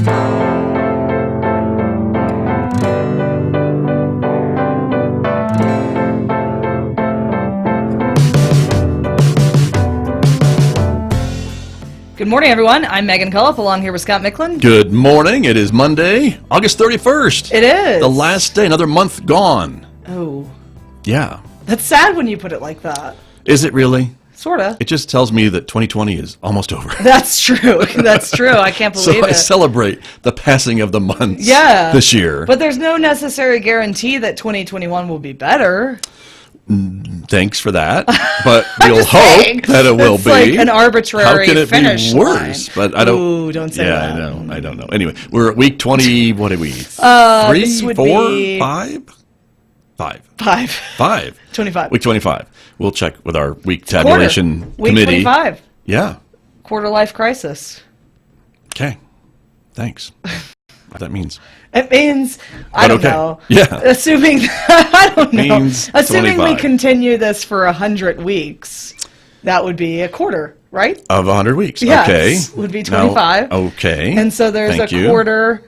Good morning, everyone. I'm Megan Culliff, along here with Scott Micklin. Good morning. It is Monday, August 31st. It is. The last day, another month gone. Oh. Yeah. That's sad when you put it like that. Is it really? Sorta. It just tells me that 2020 is almost over. That's true. That's true. I can't believe it. So I celebrate the passing of the months this year. But there's no necessary guarantee that 2021 will be better. Thanks for that, but we'll hope that it will it's be. Like an arbitrary How can it finish be worse? line. But I don't. Ooh, don't say that. Yeah, I don't know. Anyway, we're at week 20. What are we? 3, 4, 5? 5. 25. Week 25. We'll check with our week tabulation Week committee. 25. Yeah. Quarter life crisis. Okay. Thanks. What that means. It means, I don't know. Yeah. Assuming, I don't know. Means Assuming 25. we continue this for 100 weeks, that would be a quarter, right? Of 100 weeks. Yes, Okay. would be 25. Now, okay. And so there's Thank a you. quarter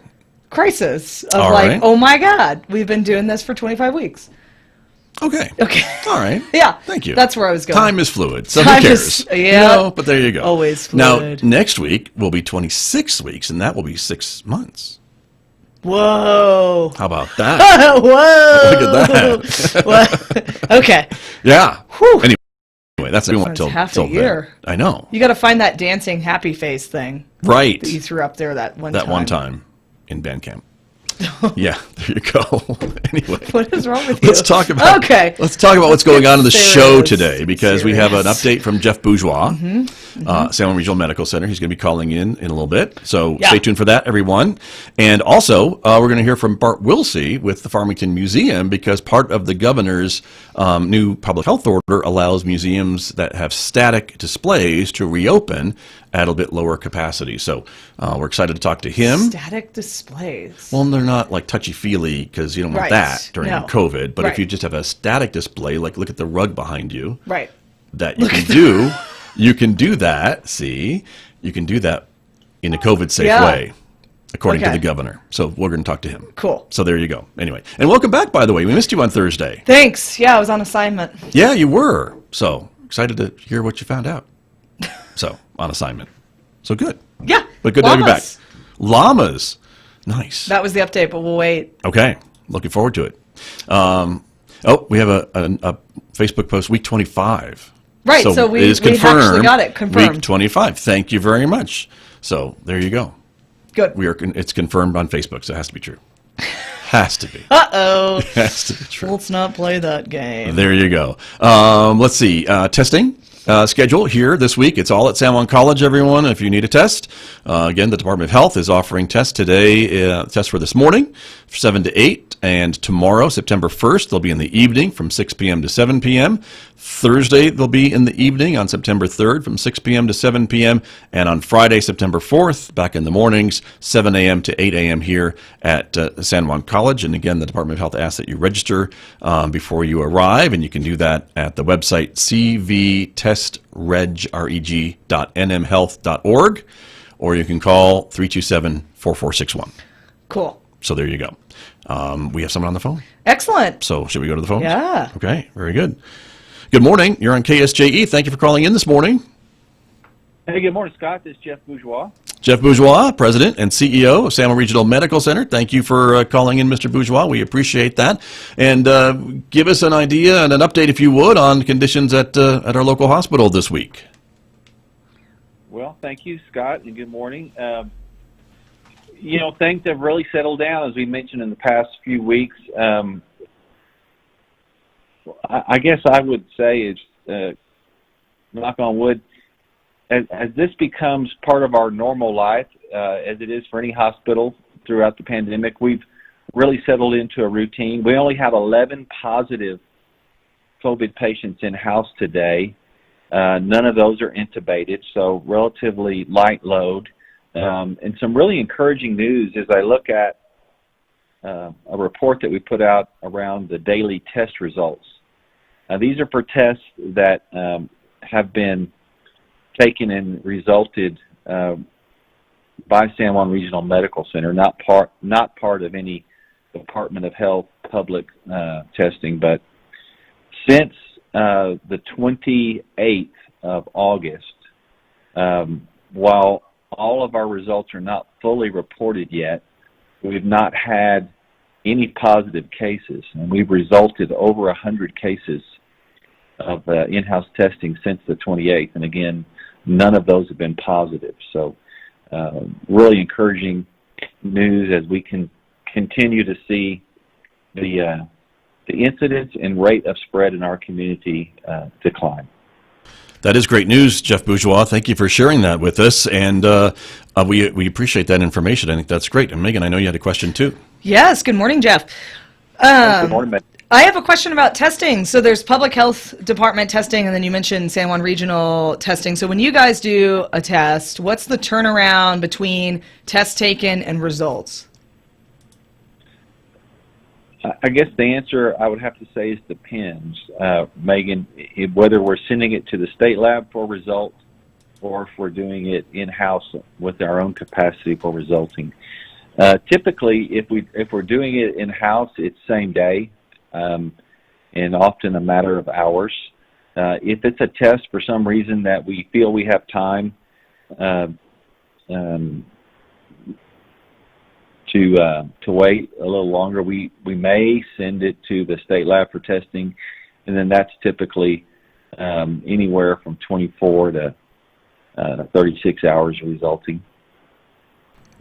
crisis of All right. oh my God, we've been doing this for 25 weeks. Okay. Okay. All right. Yeah. Thank you. That's where I was going. Time is fluid, so Time who cares? is- yeah. But there you go. Always Now, fluid. next week will be 26 weeks, and that will be 6 months. Whoa. How about that? Whoa. Look at that. Okay. Yeah. Whew. Anyway, that's what we want till half till a year. then. I know. You got to find that dancing happy face thing Right. that you threw up there that one That one time in band camp. Yeah, there you go. Anyway, What is wrong with you? let's talk about what's going on in the show today, because we have an update from Jeff Bourgeois, Salem Regional Medical Center. He's going to be calling in a little bit, so stay tuned for that, everyone. And also, we're going to hear from Bart Wilsey with the Farmington Museum, because part of the governor's new public health order allows museums that have static displays to reopen at a bit lower capacity. So we're excited to talk to him. Static displays. Well, they're not like touchy-feely, because you don't want that during COVID. But if you just have a static display, like look at the rug behind you, that you can do, you can do that. See, you can do that in a COVID-safe way, according to the governor. So we're going to talk to him. Cool. So there you go. Anyway, and welcome back, by the way. We missed you on Thursday. Thanks. Yeah, I was on assignment. Yeah, you were. So excited to hear what you found out. So on assignment. So good. Yeah. But good to have you back. Llamas. Nice. That was the update, but we'll wait. Okay. Looking forward to it. We have a Facebook post, week 25. Right. So we actually got it confirmed. Week 25. Thank you very much. So there you go. Good. It's confirmed on Facebook, so it has to be true. Has to be. Uh-oh. Has to be true. Let's not play that game. There you go. Let's see. Testing. Schedule here this week. It's all at San Juan College, everyone, if you need a test. Again, the Department of Health is offering tests today, tests for this morning, 7 to 8, and tomorrow, September 1st, they'll be in the evening from 6 p.m. to 7 p.m. Thursday, they'll be in the evening on September 3rd from 6 p.m. to 7 p.m. And on Friday, September 4th, back in the mornings, 7 a.m. to 8 a.m. here at San Juan College. And again, the Department of Health asks that you register before you arrive, and you can do that at the website cvtestreg.nmhealth.org, or you can call 327-4461. Cool. So there you go. We have someone on the phone. Excellent. So should we go to the phone? Yeah. Okay, very good. Good morning. You're on KSJE. Thank you for calling in this morning. Hey, good morning, Scott. This is Jeff Bourgeois. Jeff Bourgeois, President and CEO of Salem Regional Medical Center. Thank you for calling in, Mr. Bourgeois. We appreciate that. And give us an idea and an update, if you would, on conditions at our local hospital this week. Well, thank you, Scott, and good morning. Things have really settled down, as we mentioned in the past few weeks. I guess I would say is, knock on wood, as this becomes part of our normal life, as it is for any hospital throughout the pandemic, we've really settled into a routine. We only have 11 positive COVID patients in-house today. None of those are intubated, so relatively light load. And some really encouraging news as I look at a report that we put out around the daily test results. These are for tests that have been taken and resulted by San Juan Regional Medical Center, not part of any Department of Health public testing. But since the 28th of August, while all of our results are not fully reported yet, we've not had any positive cases, and we've resulted over 100 cases of in-house testing since the 28th, and again, none of those have been positive. So really encouraging news as we can continue to see the incidence and rate of spread in our community decline. That is great news, Jeff Bourgeois. Thank you for sharing that with us, and we appreciate that information. I think that's great. And Megan, I know you had a question too. Yes, good morning, Jeff. Good morning, Megan. I have a question about testing. So there's public health department testing, and then you mentioned San Juan Regional testing. So when you guys do a test, what's the turnaround between test taken and results? I guess the answer I would have to say is depends, Megan, whether we're sending it to the state lab for results or if we're doing it in-house with our own capacity for resulting. Typically, if we're doing it in-house, it's same day, and often a matter of hours. If it's a test for some reason that we feel we have time to wait a little longer, we may send it to the state lab for testing, and then that's typically anywhere from 24 to 36 hours resulting.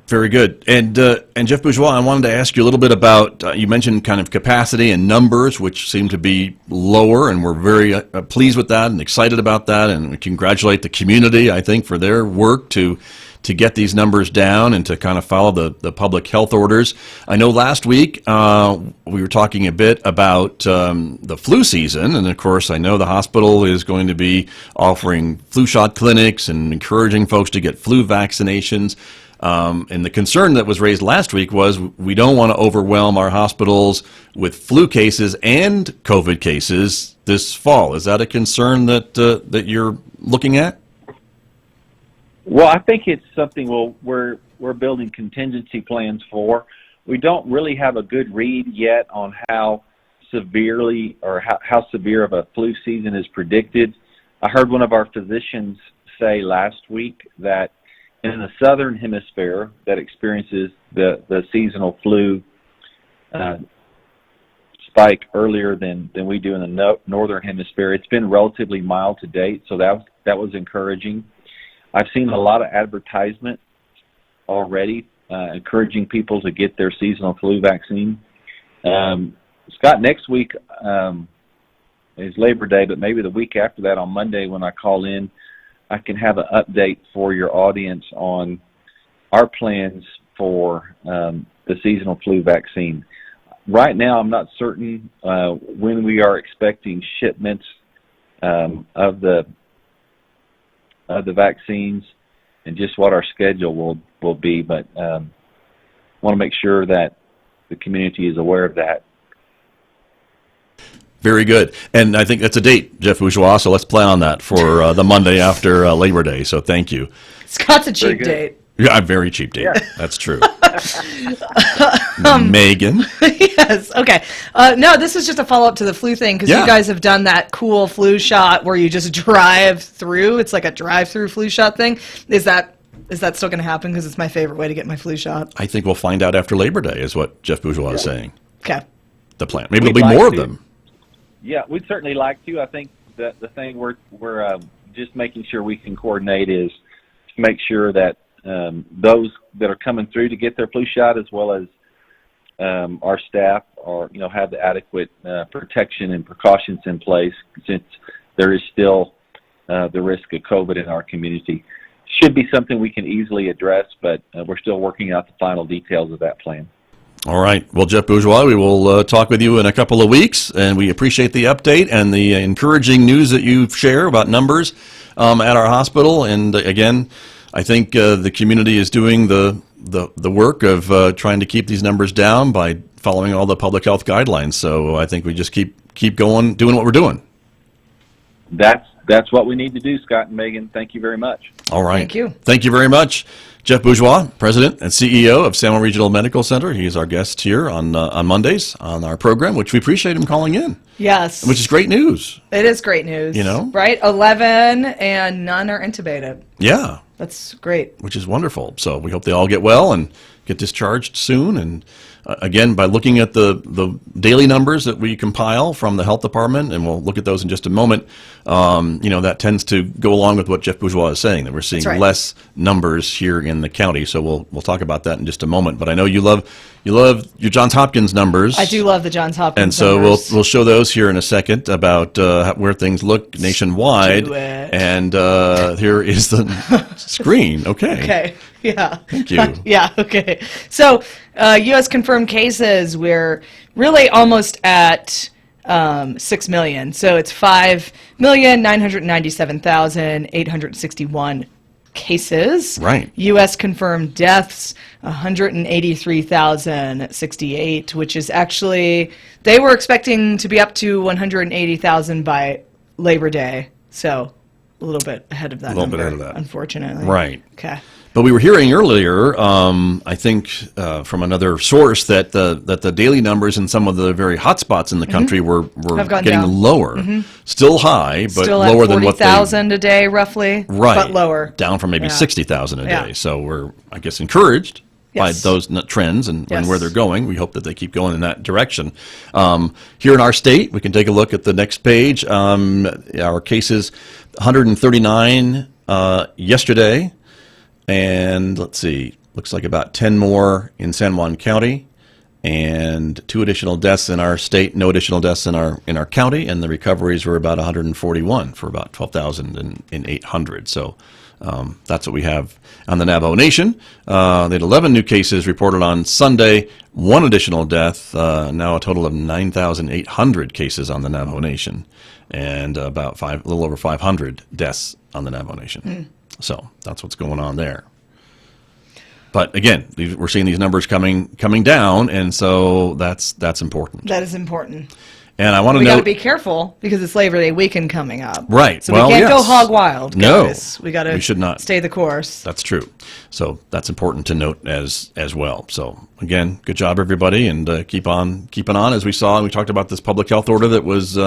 Very good. And Jeff Bourgeois, I wanted to ask you a little bit about, you mentioned kind of capacity and numbers, which seem to be lower, and we're very pleased with that and excited about that, and we congratulate the community, I think, for their work to get these numbers down and to kind of follow the public health orders. I know last week we were talking a bit about the flu season, and of course I know the hospital is going to be offering flu shot clinics and encouraging folks to get flu vaccinations. And the concern that was raised last week was we don't want to overwhelm our hospitals with flu cases and COVID cases this fall. Is that a concern that you're looking at? Well, I think it's something we're building contingency plans for. We don't really have a good read yet on how severely or how severe of a flu season is predicted. I heard one of our physicians say last week that in the southern hemisphere that experiences the seasonal flu spike earlier than we do in the northern hemisphere, it's been relatively mild to date, so that was encouraging. I've seen a lot of advertisement already encouraging people to get their seasonal flu vaccine. Scott, next week is Labor Day, but maybe the week after that on Monday when I call in, I can have an update for your audience on our plans for the seasonal flu vaccine. Right now, I'm not certain when we are expecting shipments of the vaccines and just what our schedule will be, but want to make sure that the community is aware of that. Very good. And I think that's a date, Jeff Bourgeois, so let's plan on that for the Monday after Labor Day, so thank you. Scott's a cheap date. Yeah, a very cheap date. Yeah. That's true. Megan? Yes, okay. No, this is just a follow-up to the flu thing, because you guys have done that cool flu shot where you just drive through. It's like a drive-through flu shot thing. Is that still going to happen? Because it's my favorite way to get my flu shot. I think we'll find out after Labor Day is what Jeff Bourgeois is saying. Okay. The plan. Maybe there'll be more of them. Yeah, we'd certainly like to. I think that the thing we're just making sure we can coordinate is to make sure that those that are coming through to get their flu shot, as well as our staff, have the adequate protection and precautions in place, since there is still the risk of COVID in our community. Should be something we can easily address, but we're still working out the final details of that plan. All right. Well, Jeff Bourgeois, we will talk with you in a couple of weeks, and we appreciate the update and the encouraging news that you share about numbers at our hospital. And again, I think the community is doing the work of trying to keep these numbers down by following all the public health guidelines. So I think we just keep going, doing what we're doing. That's what we need to do, Scott and Megan. Thank you very much. All right. Thank you. Thank you very much. Jeff Bourgeois, President and CEO of San Juan Regional Medical Center. He's our guest here on Mondays on our program, which we appreciate him calling in. Yes. Which is great news. It is great news. You know? Right? 11 and none are intubated. Yeah. That's great. Which is wonderful. So we hope they all get well and get discharged soon. And again, by looking at the daily numbers that we compile from the health department, and we'll look at those in just a moment, that tends to go along with what Jeff Bourgeois is saying, that we're seeing less numbers here in the county. So we'll talk about that in just a moment. But I know you love your Johns Hopkins numbers. I do love the Johns Hopkins and so numbers. we'll show those here in a second about where things look nationwide. And here is the screen. Okay. Yeah. Thank you. Yeah. Okay. So, U.S. confirmed cases, we're really almost at 6 million. So it's 5,997,861 cases. Right. U.S. confirmed deaths, 183,068, which is actually, they were expecting to be up to 180,000 by Labor Day. So a little bit ahead of that. Unfortunately. Right. Okay. But we were hearing earlier, I think, from another source that the daily numbers in some of the very hot spots in the country were getting down. lower. Still high, but Still lower at than what they... 40,000 a day, roughly. Right. But lower. Down from maybe 60,000 a day. Yeah. So we're, I guess, encouraged by those trends and where they're going. We hope that they keep going in that direction. Here in our state, we can take a look at the next page. Our cases, 139 yesterday. And let's see, looks like about 10 more in San Juan County, and 2 additional deaths in our state, no additional deaths in our county, and the recoveries were about 141 for about 12,800. So that's what we have on the Navajo Nation. They had 11 new cases reported on Sunday, 1 additional death, now a total of 9,800 cases on the Navajo Nation, and a little over 500 deaths on the Navajo Nation. So that's what's going on there. But again, we're seeing these numbers coming down, and so that's important. That is important. And I want to We note, got to be careful because it's Labor Day weekend coming up. Right. So we can't go hog wild. No, guys. We got to. We should not. Stay the course. That's true. So that's important to note as well. So again, good job everybody, and keep on keeping on. As we saw, and we talked about this public health order that was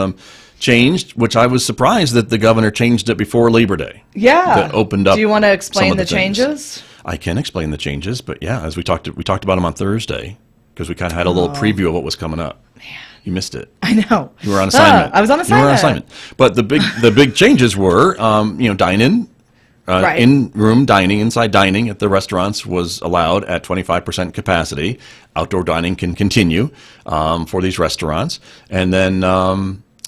changed, which I was surprised that the governor changed it before Labor Day. Yeah. That opened up. Do you want to explain the things. changes? I can explain the changes, but yeah, as we talked about them on Thursday, because we kind of had a little preview of what was coming up. Man. You missed it. I know. You were on assignment. I was on assignment. You were on assignment. But the big changes were, dine-in, in-room dining, inside dining at the restaurants was allowed at 25% capacity. Outdoor dining can continue for these restaurants. And then,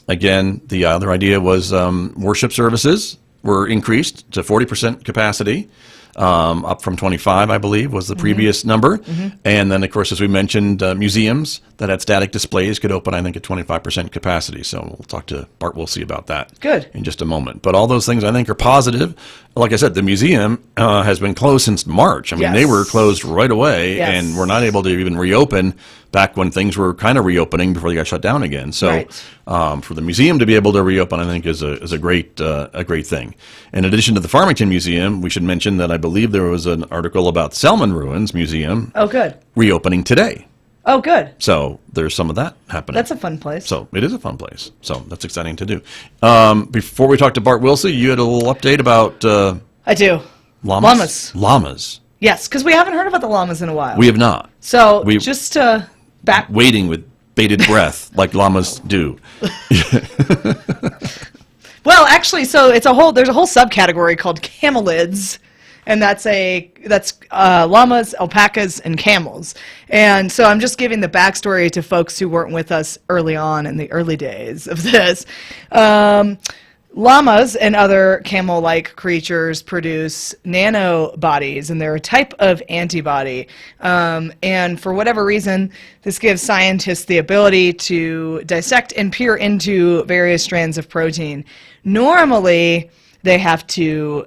again, the other idea was worship services were increased to 40% capacity. Up from 25, I believe, was the previous number. And then, of course, as we mentioned, museums that had static displays could open, I think, at 25% capacity. So we'll talk to Bart Wilsey about that in just a moment. But all those things, I think, are positive. Like I said, the museum has been closed since March. I mean, they were closed right away, and were not able to even reopen back when things were kind of reopening before they got shut down again. So for the museum to be able to reopen, I think, is a great thing. In addition to the Farmington Museum, we should mention that I believe there was an article about Salmon Ruins Museum reopening today. Oh, good. So there's some of that happening. That's a fun place. So it is a fun place. So that's exciting to do. Before we talk to Bart Wilsey, you had a little update about... I do. Llamas. Llamas. Yes, because we haven't heard about the llamas in a while. We have not. So just to back... Waiting with bated breath like llamas do. Well, actually, so there's a whole subcategory called camelids, and that's llamas, alpacas, and camels. And so I'm just giving the backstory to folks who weren't with us early on in the early days of this. Llamas and other camel-like creatures produce nanobodies, and they're a type of antibody. And for whatever reason, this gives scientists the ability to dissect and peer into various strands of protein. Normally, they have to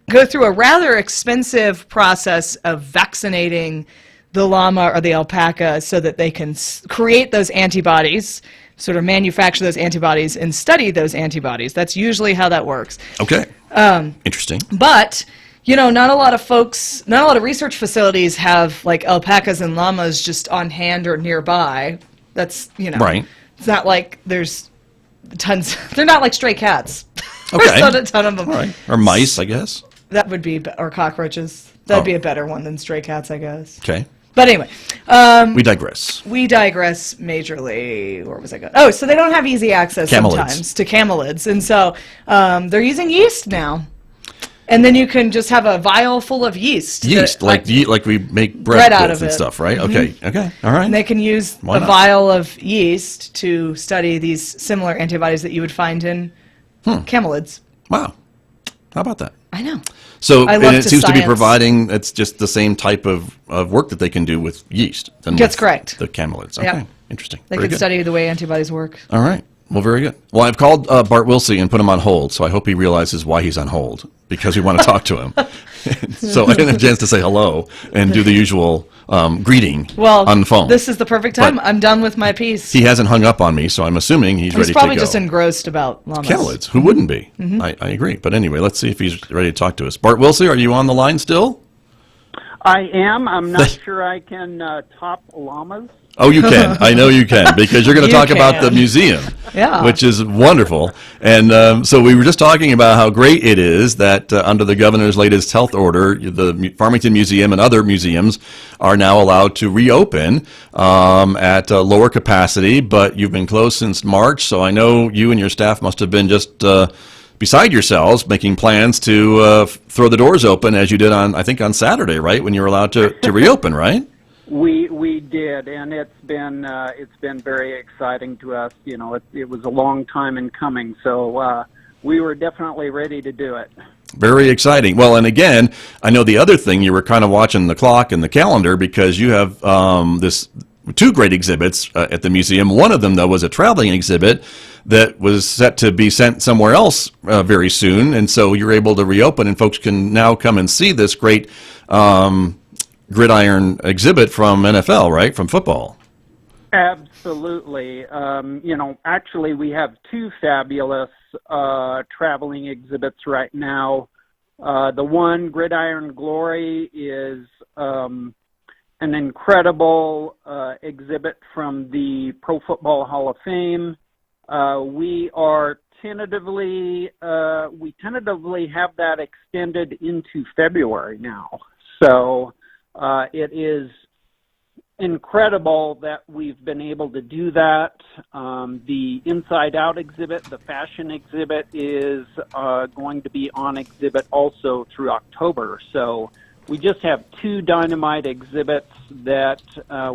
go through a rather expensive process of vaccinating the llama or the alpaca so that they can create those antibodies, sort of manufacture those antibodies and study those antibodies. That's usually how that works. Okay. Interesting. But Not a lot of research facilities have like alpacas and llamas just on hand or nearby. That's, Right. It's not like there's tons. They're not like stray cats. Okay. There's not a ton of them. All right. Or mice, I guess. That would be, or cockroaches. That'd be a better one than stray cats, I guess. Okay. But anyway. We digress. We digress majorly. Where was I going? Oh, so they don't have easy access sometimes to camelids. And so they're using yeast now. And then you can just have a vial full of yeast. Yeast, like we make bread out with of and it. stuff, right? Mm-hmm. Okay. All right. And they can use Why a not? vial of yeast to study these similar antibodies that you would find in camelids. Wow. How about that? I know. So I and love it to seems to be science. providing, it's just the same type of work that they can do with yeast. Than That's with correct. The camelids. Okay. Yeah. Interesting. They Very can good. study the way antibodies work. All right. Well, very good. Well, I've called Bart Wilsey and put him on hold, so I hope he realizes why he's on hold, because we want to talk to him. So I didn't have a chance to say hello and do the usual greeting on the phone. This is the perfect time. But I'm done with my piece. he hasn't hung up on me, so I'm assuming he's ready He's to probably go. just engrossed about llamas. Camelids. Who wouldn't be? Mm-hmm. I agree. But anyway, let's see if he's ready to talk to us. Bart Wilsey, are you on the line still? I am. I'm not sure I can top llamas. Oh, you can. I know you can, because you're going to You talk about the can. museum, Yeah. which is wonderful. And so we were just talking about how great it is that under the governor's latest health order, the Farmington Museum and other museums are now allowed to reopen at a lower capacity, but you've been closed since March, so I know you and your staff must have been just beside yourselves making plans to throw the doors open, as you did I think on Saturday, right, when you were allowed to reopen, right? We did, and it's been very exciting to us. It was a long time in coming, so we were definitely ready to do it. Very exciting. Well, and again, I know the other thing, you were kind of watching the clock and the calendar, because you have this two great exhibits at the museum. One of them, though, was a traveling exhibit that was set to be sent somewhere else very soon, and so you're able to reopen, and folks can now come and see this great Gridiron exhibit from NFL, right, from football. Absolutely. Actually, we have two fabulous traveling exhibits right now. The one, Gridiron Glory, is an incredible exhibit from the Pro Football Hall of Fame. We tentatively have that extended into February now. So it is incredible that we've been able to do that. The Inside Out exhibit, the fashion exhibit, is going to be on exhibit also through October. So we just have two dynamite exhibits that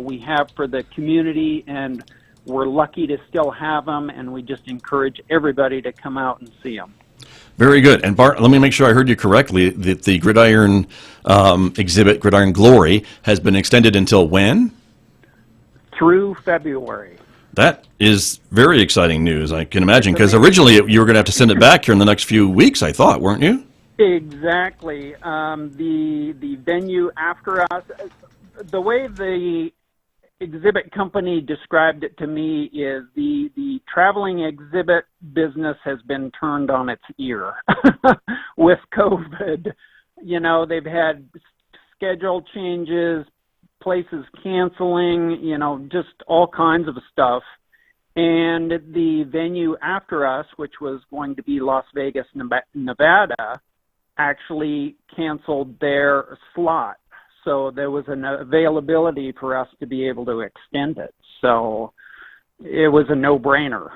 we have for the community, and we're lucky to still have them, and we just encourage everybody to come out and see them. Very good. And Bart, let me make sure I heard you correctly, that the Gridiron exhibit, Gridiron Glory, has been extended until when? Through February. That is very exciting news, I can imagine, because originally you were going to have to send it back here in the next few weeks, I thought, weren't you? Exactly. The venue after us, the way the exhibit company described it to me is the traveling exhibit business has been turned on its ear with COVID. They've had schedule changes, places canceling, just all kinds of stuff. And the venue after us, which was going to be Las Vegas, Nevada, actually canceled their slot. So there was an availability for us to be able to extend it. So it was a no-brainer.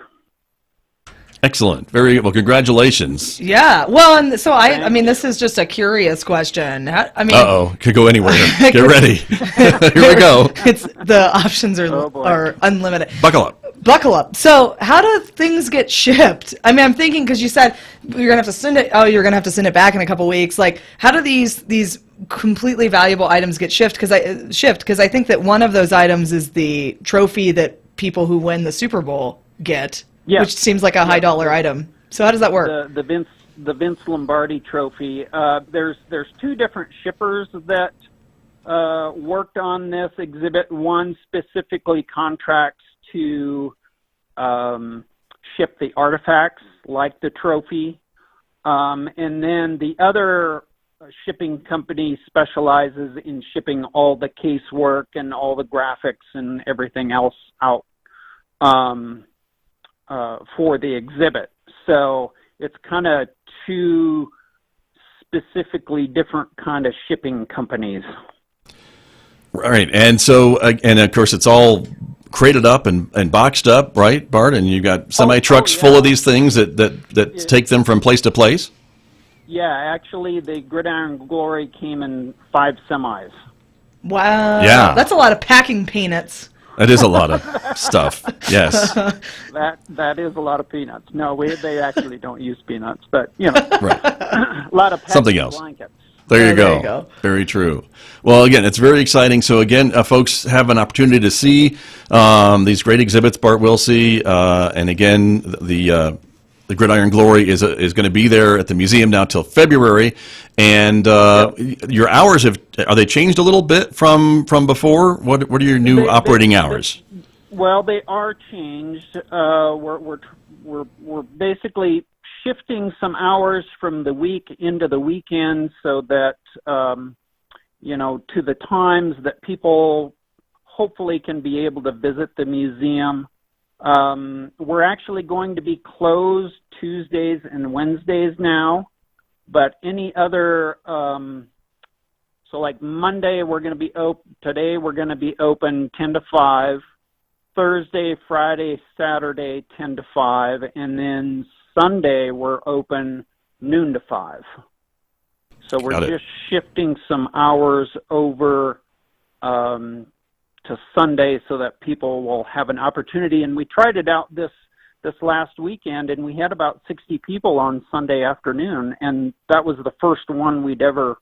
Excellent. Very well. Congratulations. Yeah. Well, and so I mean, this is just a curious question. Uh-oh. Could go anywhere. Get ready. Here we go. The options are unlimited. Buckle up. Buckle up. So how do things get shipped? I mean, I'm thinking, because you said you're going to have to send it. Oh, you're going to have to send it back in a couple weeks. Like, how do these completely valuable items get shipped? Because I think that one of those items is the trophy that people who win the Super Bowl get, which seems like a high dollar item. So how does that work? The Vince Lombardi trophy. There's two different shippers that worked on this exhibit. One specifically contracts to ship the artifacts like the trophy, and then the other shipping company specializes in shipping all the casework and all the graphics and everything else out for the exhibit. So it's kind of two specifically different kind of shipping companies. Right, and so, and of course, it's all crated up and boxed up, right, Bart? And you got semi trucks full of these things that take them from place to place. Yeah, actually, the Gridiron Glory came in 5 semis. Wow. Yeah. That's a lot of packing peanuts. That is a lot of stuff. Yes. That is a lot of peanuts. No, they actually don't use peanuts, but right. A lot of something else. Blankets. There you go. Very true. Well, again, it's very exciting. So again, folks have an opportunity to see these great exhibits, Bart Wilsey, and again, the Gridiron Glory is going to be there at the museum now till February. And your hours are they changed a little bit from before? What are your new operating hours? Well, they are changed. We're basically shifting some hours from the week into the weekend so that to the times that people hopefully can be able to visit the museum. We're actually going to be closed Tuesdays and Wednesdays now, but any other, so like Monday we're going to be open, today we're going to be open 10 to 5, Thursday, Friday, Saturday 10 to 5, and then Sunday we're open noon to 5. So we're just shifting some hours over to Sunday so that people will have an opportunity. And we tried it out this last weekend, and we had about 60 people on Sunday afternoon, and that was the first one we'd ever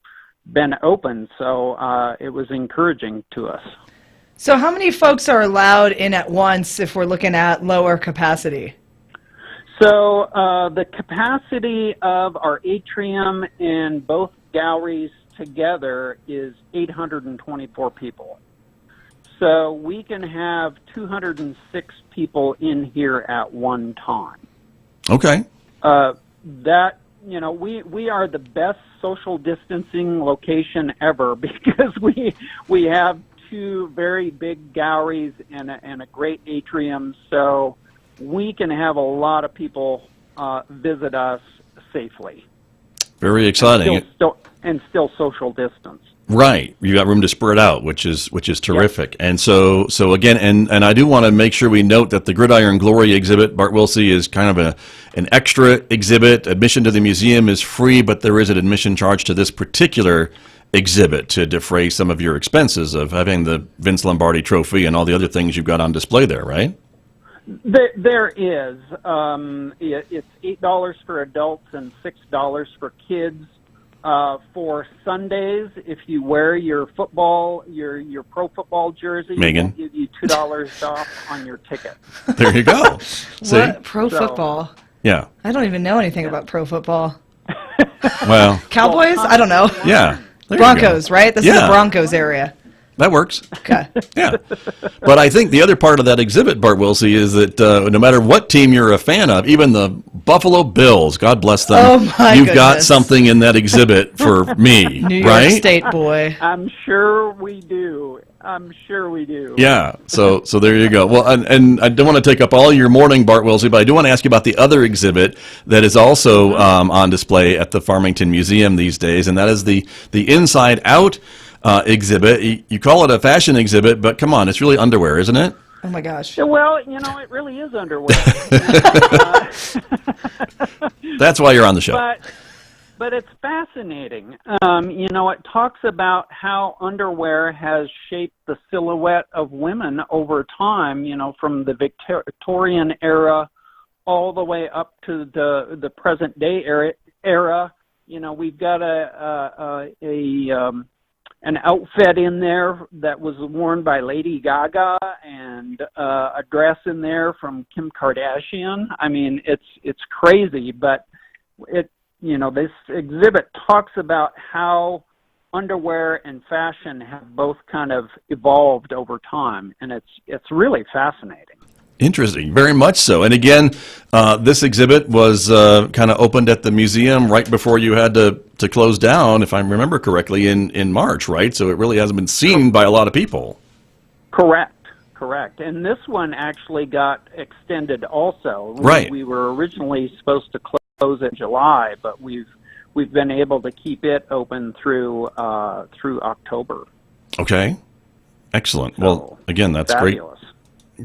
been open. So it was encouraging to us. So how many folks are allowed in at once if we're looking at lower capacity? So the capacity of our atrium and both galleries together is 824 people. So we can have 206 people in here at one time. Okay. We are the best social distancing location ever because we have 2 very big galleries and a great atrium. So we can have a lot of people visit us safely. Very exciting. And still social distance. Right, you got room to spread out, which is terrific. Yep. And so again, and I do want to make sure we note that the Gridiron Glory exhibit, Bart Wilsey, is kind of an extra exhibit. Admission to the museum is free, but there is an admission charge to this particular exhibit to defray some of your expenses of having the Vince Lombardi Trophy and all the other things you've got on display there, right? There is. It's $8 for adults and $6 for kids. For Sundays, if you wear your football, your pro football jersey, Megan, we'll give you $2 off on your ticket. There you go. See? What? Football? Yeah. I don't even know anything about pro football. Well, Cowboys? I don't know. Yeah. Broncos, right? This is the Broncos area. That works. Okay. Yeah. But I think the other part of that exhibit, Bart Wilsey, is that no matter what team you're a fan of, even the Buffalo Bills, God bless them, you've got something in that exhibit for me, New right? York State boy. I'm sure we do. Yeah. So there you go. Well, and I don't want to take up all your morning, Bart Wilsey, but I do want to ask you about the other exhibit that is also on display at the Farmington Museum these days, and that is the Inside Out exhibit. You call it a fashion exhibit, but come on, it's really underwear, isn't it? Oh my gosh. Well, it really is underwear. That's why you're on the show. But it's fascinating. It talks about how underwear has shaped the silhouette of women over time, from the Victorian era all the way up to the present day era. We've got an outfit in there that was worn by Lady Gaga and a dress in there from Kim Kardashian. I mean, it's crazy, but this exhibit talks about how underwear and fashion have both kind of evolved over time, and it's really fascinating. Interesting, very much so. And again, this exhibit was kind of opened at the museum right before you had to close down, if I remember correctly, in March, right? So it really hasn't been seen by a lot of people. Correct. And this one actually got extended also. Right. We were originally supposed to close in July, but we've been able to keep it open through October. Okay. Excellent. So, well, again, that's fabulous.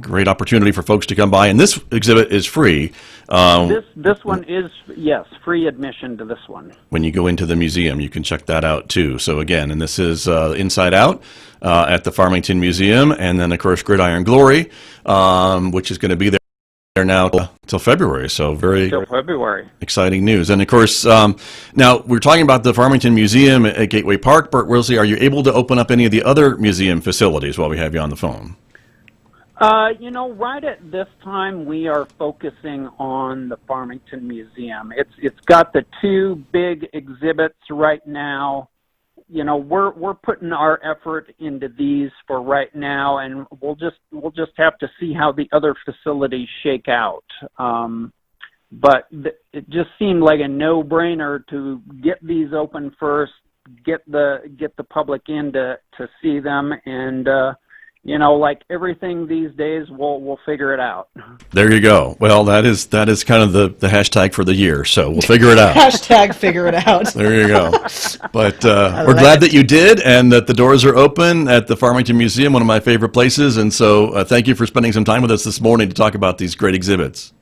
Great opportunity for folks to come by. And this exhibit is free. This one is, yes, free admission to this one. When you go into the museum, you can check that out too. So again, and this is Inside Out at the Farmington Museum, and then of course Gridiron Glory, which is going to be there now till February. So very February. Exciting news. And of course, now we're talking about the Farmington Museum at Gateway Park. Bart Wilsey, are you able to open up any of the other museum facilities while we have you on the phone? Right at this time, we are focusing on the Farmington Museum. It's got the two big exhibits right now. We're putting our effort into these for right now, and we'll just have to see how the other facilities shake out. But it just seemed like a no-brainer to get these open first, get the public in to see them, and like everything these days, we'll figure it out. There you go. Well, that is kind of the hashtag for the year, so we'll figure it out. Hashtag figure it out. There you go. But we're glad that you did, and that the doors are open at the Farmington Museum, one of my favorite places. And so thank you for spending some time with us this morning to talk about these great exhibits.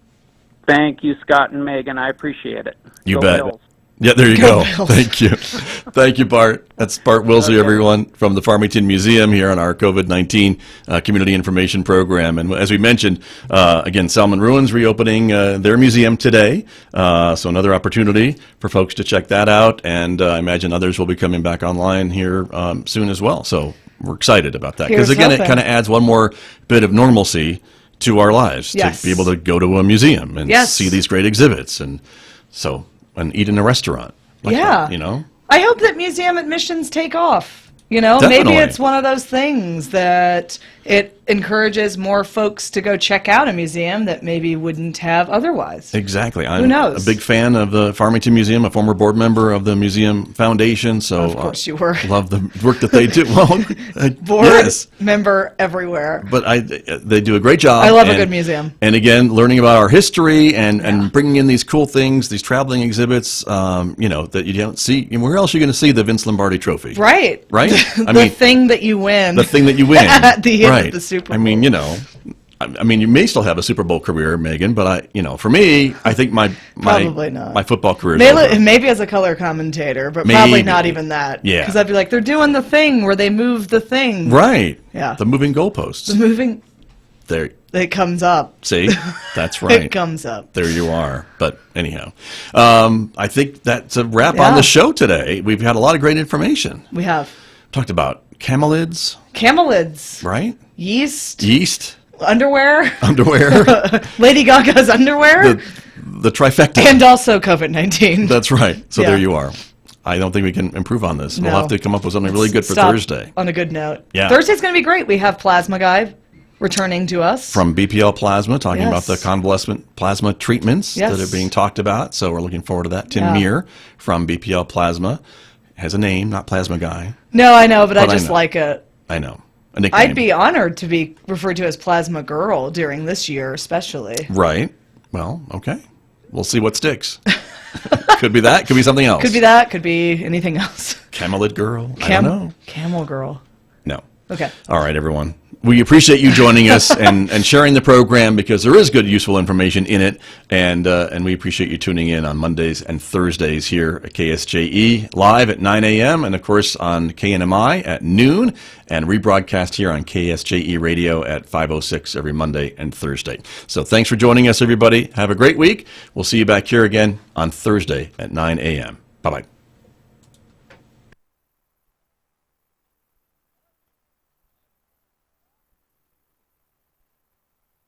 Thank you, Scott and Megan. I appreciate it. You Go bet. Bills. Yeah, there you Go go. Bills. Thank you. Thank you, Bart. That's Bart Wilsey, everyone, from the Farmington Museum here on our COVID-19 Community Information Program. And as we mentioned, again, Salmon Ruins reopening their museum today. So another opportunity for folks to check that out. And I imagine others will be coming back online here soon as well. So we're excited about that. Because, again, it kind of adds one more bit of normalcy to our lives. Yes. To be able to go to a museum and Yes. see these great exhibits. And eat in a restaurant. Like Yeah. that, I hope that museum admissions take off. Definitely. Maybe it's one of those things that it encourages more folks to go check out a museum that maybe wouldn't have otherwise. Exactly. I'm Who knows? a big fan of the Farmington Museum, a former board member of the Museum Foundation. So Of course you were. love the work that they do. Well, Board yes. member everywhere. But they do a great job. I love a good museum. And again, learning about our history and bringing in these cool things, these traveling exhibits, that you don't see. Where else are you going to see the Vince Lombardi Trophy? Right. Right? The thing that you win. The thing that you win. At the end right. of the Super Bowl. I mean, you may still have a Super Bowl career, Megan, but for me, I think my Probably not. my football career is over. Maybe as a color commentator, but Maybe. probably not even that. Yeah. Because I'd be like, they're doing the thing where they move the thing. Right. Yeah. The moving goalposts. The moving, There. it comes up. See? That's right. It comes up. There you are. But anyhow, I think that's a wrap on Yeah. the show today. We've had a lot of great information. We have Talked about camelids, camelids, right? yeast, Underwear, Lady Gaga's underwear, the trifecta. and also COVID-19. That's right. So Yeah. there you are. I don't think we can improve on this. We'll No. have to come up with something really good for Stop Thursday. on a good note. Yeah. Thursday's going to be great. We have Plasma Guy returning to us. From BPL Plasma, talking about Yes. the convalescent plasma treatments Yes. that are being talked about. So we're looking forward to that. Tim Yeah. Meir from BPL Plasma has a name, not Plasma Guy. No, I know, but I But I just know. like it. I know. A nickname. I'd be honored to be referred to as Plasma Girl during this year, especially. Right. Well, okay. We'll see what sticks. Could be that. Could be something else. Could be that. Could be anything else. Camelid girl. I don't know. Camel Girl. No. Okay. All right, everyone. We appreciate you joining us and sharing the program, because there is good, useful information in it, and we appreciate you tuning in on Mondays and Thursdays here at KSJE live at 9 a.m. and of course on KNMI at noon, and rebroadcast here on KSJE Radio at 5:06 every Monday and Thursday. So thanks for joining us, everybody. Have a great week. We'll see you back here again on Thursday at 9 a.m. Bye bye.